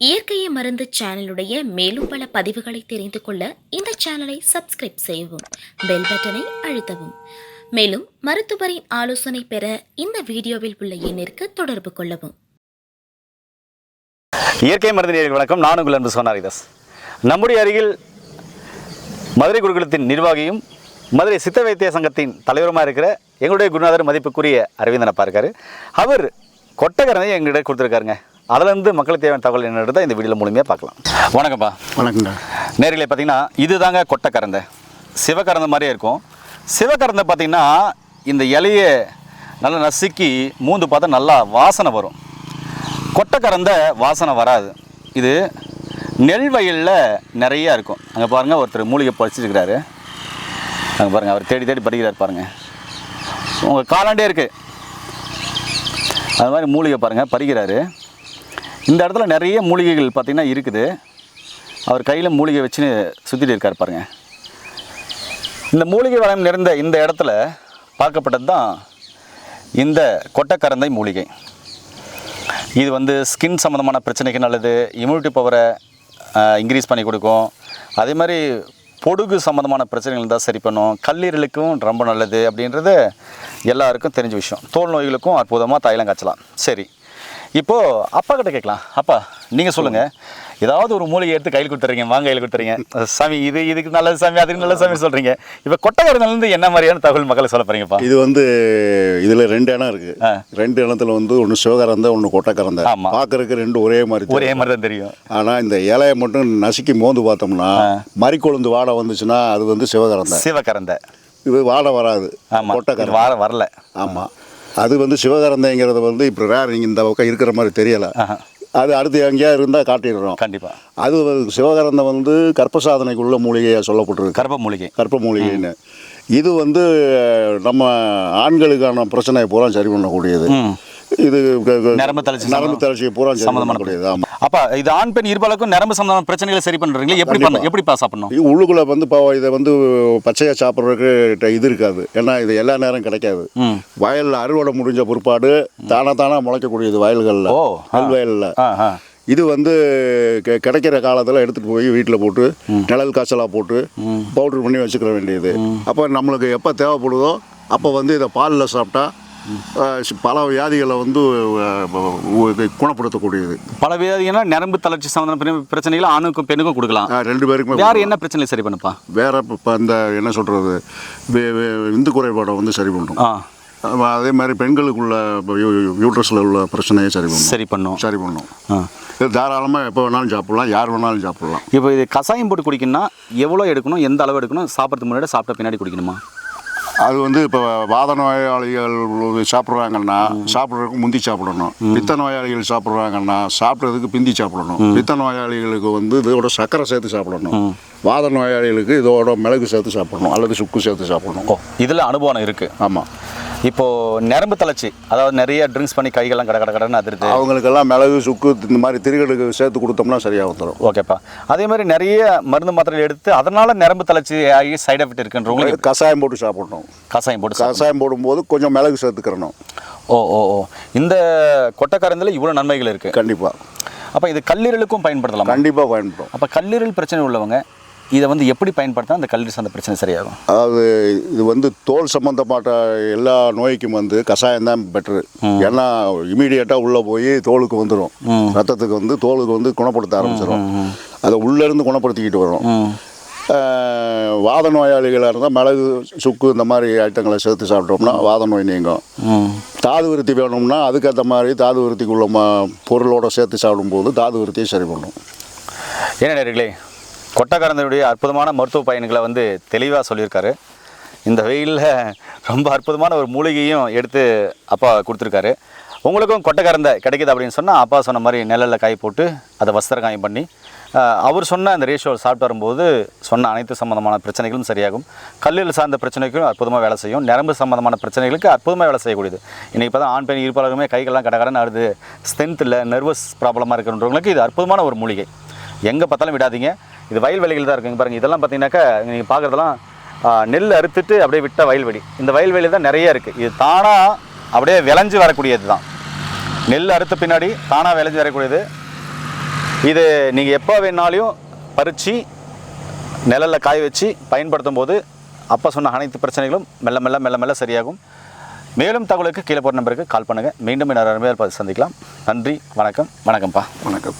இயற்கையை மருந்து சேனலுடைய மேலும் பல பதிவுகளை தெரிந்து கொள்ள இந்த சேனலை சப்ஸ்கிரைப் செய்யவும், பெல் பட்டனை அழுத்தவும். மேலும் மருத்துவரின் ஆலோசனை பெற இந்த வீடியோவில் உள்ள எண்ணிற்கு தொடர்பு கொள்ளவும். இயற்கை மருந்து நேயர்களுக்கு வணக்கம். நான் உங்கள் அன்பு சோனாரிதாஸ். நம்முடைய அருகில் மதுரை குருகுலத்தின் நிர்வாகியும் மதுரை சித்த வைத்திய சங்கத்தின் தலைவருமாக இருக்கிற எங்களுடைய குருநாதர் மதிப்புக்குரிய அரவிந்தனப்பா இருக்காரு. அவர் கொட்டக்கரணையை எங்கள்கிட்ட கொடுத்துருக்காருங்க. அதுலேருந்து மக்களுக்கு தேவையான தகவல் என்னன்றதை இந்த வீடியோவில் முழுமையாக பார்க்கலாம். வணக்கம்ப்பா. வணக்கம்டா. நேரில் பார்த்தீங்கன்னா இதுதாங்க கொட்டக்கரந்தை. சிவக்கரந்தை மாதிரியே இருக்கும். சிவக்கரந்தை பார்த்திங்கன்னா இந்த இலையை நல்லா நசுக்கி மூந்து பார்த்தா நல்லா வாசனை வரும். கொட்டக்கரந்தை வாசனை வராது. இது நெல் வயலில் நிறையா இருக்கும். அங்கே பாருங்கள், ஒருத்தர் மூலிகை பறிச்சிருக்கிறாரு. அங்கே பாருங்கள், அவர் தேடி தேடி பறிக்கிறார் பாருங்கள். உங்கள் காலாண்டே இருக்குது. அது மாதிரி மூலிகை பாருங்கள் பறிக்கிறாரு. இந்த இடத்துல நிறைய மூலிகைகள் பார்த்திங்கன்னா இருக்குது. அவர் கையில் மூலிகை வச்சுன்னு சுற்றிட்டு இருக்கார் பாருங்கள். இந்த மூலிகை வளம் நிறைந்த இந்த இடத்துல பார்க்கப்பட்டது தான் இந்த கொட்டக்கரந்தை மூலிகை. இது ஸ்கின் சம்மந்தமான பிரச்சனைக்கு நல்லது. இம்யூனிட்டி பவரை இன்க்ரீஸ் பண்ணி கொடுக்கும். அதே மாதிரி பொடுகு சம்மந்தமான பிரச்சனைகள் இருந்தால் சரி பண்ணும். கல்லீரலுக்கும் ரொம்ப நல்லது அப்படின்றது எல்லாருக்கும் தெரிஞ்ச விஷயம். தோல் நோய்களுக்கும் அற்புதமாக தைலம் காய்ச்சலாம். சரி, இப்போது அப்பா கிட்ட கேட்கலாம். அப்பா, நீங்கள் சொல்லுங்கள். ஏதாவது ஒரு மூலிகை எடுத்து கையில் கொடுத்துறீங்க, வாங்க கையில் கொடுத்துறீங்க. சாமி இதுக்கு நல்லது சாமி, அதுக்கு நல்ல சாமி சொல்கிறீங்க. இப்போ கொட்டக்கரந்தைலேருந்து என்ன மாதிரியான தகவல் மக்களை சொல்ல போகிறீங்கப்பா? இதில் 2 இனம் இருக்குது. 2 இனத்தில் ஒன்று சிவகரந்தை, ஒன்று கொட்டக்கரந்தை. பார்க்கறதுக்கு 2 ஒரே மாதிரி தான் தெரியும். ஆனால் இந்த இலையை மட்டும் நசுக்கி மோந்து பார்த்தோம்னா மறிக்கொழுந்து வாடை வந்துச்சுன்னா அது சிவகரந்தை. இது வாடை வராது. கொட்டக்கரந்தை வாடை வரல. ஆமாம், அது சிவகரந்தைங்கிறது இப்போ ரேர். நீங்கள் இந்த பக்கம் இருக்கிற மாதிரி தெரியலை. அது அடுத்து எங்கேயா இருந்தால் காட்டிடுறோம். கண்டிப்பாக. அது சிவகரந்தை கர்ப்ப சாதனைக்குள்ள மூலிகையாக சொல்லப்பட்டிருக்கு. கர்ப்ப மூலிகைன்னு. இது நம்ம ஆண்களுக்கான பிரச்சனையை பூரா சரி பண்ணக்கூடியது. இது நரம்பு தளர்ச்சியை பூரா சம்பந்தமானக்கூடியது. ஆமாம். அப்பா, இது ஆண் பெண் இருபாலுக்கும் நரம்பு சம்பந்தமான பிரச்சனைகளை சரி பண்ணுறீங்களா? எப்படிப்பா சாப்பிடணும்? உள்ளுக்குள்ளே இதை பச்சையாக சாப்பிட்றதுக்கு இது இருக்காது. ஏன்னா இது எல்லா நேரம் கிடைக்காது. வயலில் அறுவடை முடிஞ்ச பிற்பாடு தானாக முளைக்கக்கூடியது வயல்களில், நெல் வயலில். இது கிடைக்கிற காலத்தில் எடுத்துகிட்டு போய் வீட்டில் போட்டு நிழல் காய்ச்சலாக போட்டு பவுட்ரு பண்ணி வச்சுக்கிற வேண்டியது. அப்போ நம்மளுக்கு எப்போ தேவைப்படுதோ அப்போ இதை பாலில் சாப்பிட்டா பல வியாதிகளை குணப்படுத்தக்கூடியது. பல வியாதிகள்னா நரம்பு தளர்ச்சி சம்பந்தமான பிரச்சனைகளை ஆணுக்கும் பெண்ணுக்கும் கொடுக்கலாம். 2 பேருக்குமே. வேறு என்ன பிரச்சனை சரி பண்ணுப்பா? வேற இப்போ இந்த என்ன சொல்கிறது, விந்து குறைபாடை சரி பண்ணும். அதே மாதிரி பெண்களுக்குள்ள யூட்ரஸில் உள்ள பிரச்சனையை சரி பண்ணும். இது தாராளமாக எப்போ வேணாலும் சாப்பிட்லாம், யார் வேணாலும் சாப்பிட்லாம். இப்போ இது கசாயம் போட்டு குடிக்கணும்னா எவ்வளோ எடுக்கணும், எந்த அளவு எடுக்கணும், சாப்பிட்றதுக்கு முன்னாடி சாப்பிட்ட பின்னாடி குடிக்கணுமா? அது இப்போ வாத நோயாளிகள் சாப்பிட்றாங்கன்னா சாப்பிட்றதுக்கு முந்தி சாப்பிடணும். பித்த நோயாளிகள் சாப்பிட்றாங்கன்னா சாப்பிட்றதுக்கு பிந்தி சாப்பிடணும். பித்த நோயாளிகளுக்கு இதோட சர்க்கரை சேர்த்து சாப்பிடணும். வாத நோயாளிகளுக்கு இதோட மிளகு சேர்த்து சாப்பிடணும் அல்லது சுக்கு சேர்த்து சாப்பிடணும். இதில் அனுபவம் இருக்குது. ஆமாம். இப்போது நரம்பு தளர்ச்சி, அதாவது நிறைய ட்ரிங்க்ஸ் பண்ணி கைகள்லாம் கடன்னு அதிருது, அவங்களுக்கெல்லாம் மிளகு சுக்கு இந்த மாதிரி திரிகளுக்கு சேர்த்து கொடுத்தோம்னா சரியாக வந்துடும். ஓகேப்பா. அதே மாதிரி நிறைய மருந்து மாத்திரைகள் எடுத்து அதனால் நரம்பு தளர்ச்சி ஆகி சைட் எஃபெக்ட் இருக்குன்றவங்களுக்கு கஷாயம் போட்டு சாப்பிடணும். கஷாயம் போடும்போது கொஞ்சம் மிளகு சேர்த்துக்கிறணும். இந்த கொட்டக்கரந்தையில் இவ்வளோ நன்மைகள் இருக்குது. கண்டிப்பாக. அப்போ இது கல்லீரலுக்கும் பயன்படுத்தலாம்? கண்டிப்பாக பயன்படும். அப்போ கல்லீரல் பிரச்சனை உள்ளவங்க இதை எப்படி பயன்படுத்தினா அந்த கல்லீரல் சார்ந்த பிரச்சனை சரியாகும்? அதாவது இது தோல் சம்மந்தப்பட்ட எல்லா நோய்க்கும் கஷாயம் தான் பெட்ரு. ஏன்னா இமீடியட்டாக உள்ளே போய் தோலுக்கு வந்துடும், ரத்தத்துக்கு தோலுக்கு குணப்படுத்த ஆரம்பிச்சிடும். அதை உள்ளேருந்து குணப்படுத்திக்கிட்டு வரும். வாத நோயாளிகளாக இருந்தால் மிளகு சுக்கு இந்த மாதிரி ஐட்டங்களை சேர்த்து சாப்பிட்டோம்னா வாத நோய் நீங்கும். தாது விருத்தி வேணும்னா அதுக்கேற்ற மாதிரி தாது விருத்திக்குள்ள பொருளோடு சேர்த்து சாப்பிடும்போது தாது விருத்தியை சரி பண்ணும். ஏன்னா நேயர்களே, கொட்டக்கரந்தையுடைய அற்புதமான மருத்துவ பயன்களை தெளிவாக சொல்லியிருக்காரு. இந்த வெயிலில் ரொம்ப அற்புதமான ஒரு மூலிகையும் எடுத்து அப்பா கொடுத்துருக்காரு. உங்களுக்கும் கொட்டக்கரந்தை கிடைக்கிது அப்படின்னு சொன்னால் அப்பா சொன்ன மாதிரி நிழலில் காய் போட்டு அதை வஸ்திர காயம் பண்ணி அவர் சொன்ன அந்த ரேஷியோவில் சாப்பிட்டு வரும்போது சொன்ன அனைத்து சம்மந்தமான பிரச்சனைகளும் சரியாகும். கல்லீரல் சார்ந்த பிரச்சனைக்கும் அற்புதமாக வேலை செய்யும். நரம்பு சம்மந்தமான பிரச்சனைகளுக்கு அற்புதமாக வேலை செய்யக்கூடியது. இன்றைக்கி இப்போ தான் ஆண் பெண் இருப்பாளருமே கைகள்லாம் கடகடன்னு ஆடுது, ஸ்ட்ரென்த் இல்லை, நர்வஸ் ப்ராப்ளமாக இருக்கிறவங்களுக்கு இது அற்புதமான ஒரு மூலிகை. எங்கே பார்த்தாலும் விடாதீங்க. இது வயல்வெளிகள் தான் இருக்குங்க பாருங்கள். இதெல்லாம் பார்த்தீங்கன்னாக்கா நீங்கள் பார்க்குறதெல்லாம் நெல் அறுத்துட்டு அப்படியே விட்ட வயல்வெளி. இந்த வயல்வெளி தான் நிறைய இருக்குது. இது தானாக அப்படியே விளைஞ்சு வரக்கூடியது தான். நெல் அறுத்த பின்னாடி தானாக விளைஞ்சி வரக்கூடியது. இது நீங்கள் எப்போ வேணாலையும் பறித்து நிழலில் காய வச்சு பயன்படுத்தும் போது அப்போ சொன்ன அனைத்து பிரச்சனைகளும் மெல்ல மெல்ல சரியாகும். மேலும் தகவலுக்கு கீழே போகிற நம்பருக்கு கால் பண்ணுங்கள். மீண்டும் இன்னொரு அருமையாக சந்திக்கலாம். நன்றி, வணக்கம்ப்பா. வணக்கம்.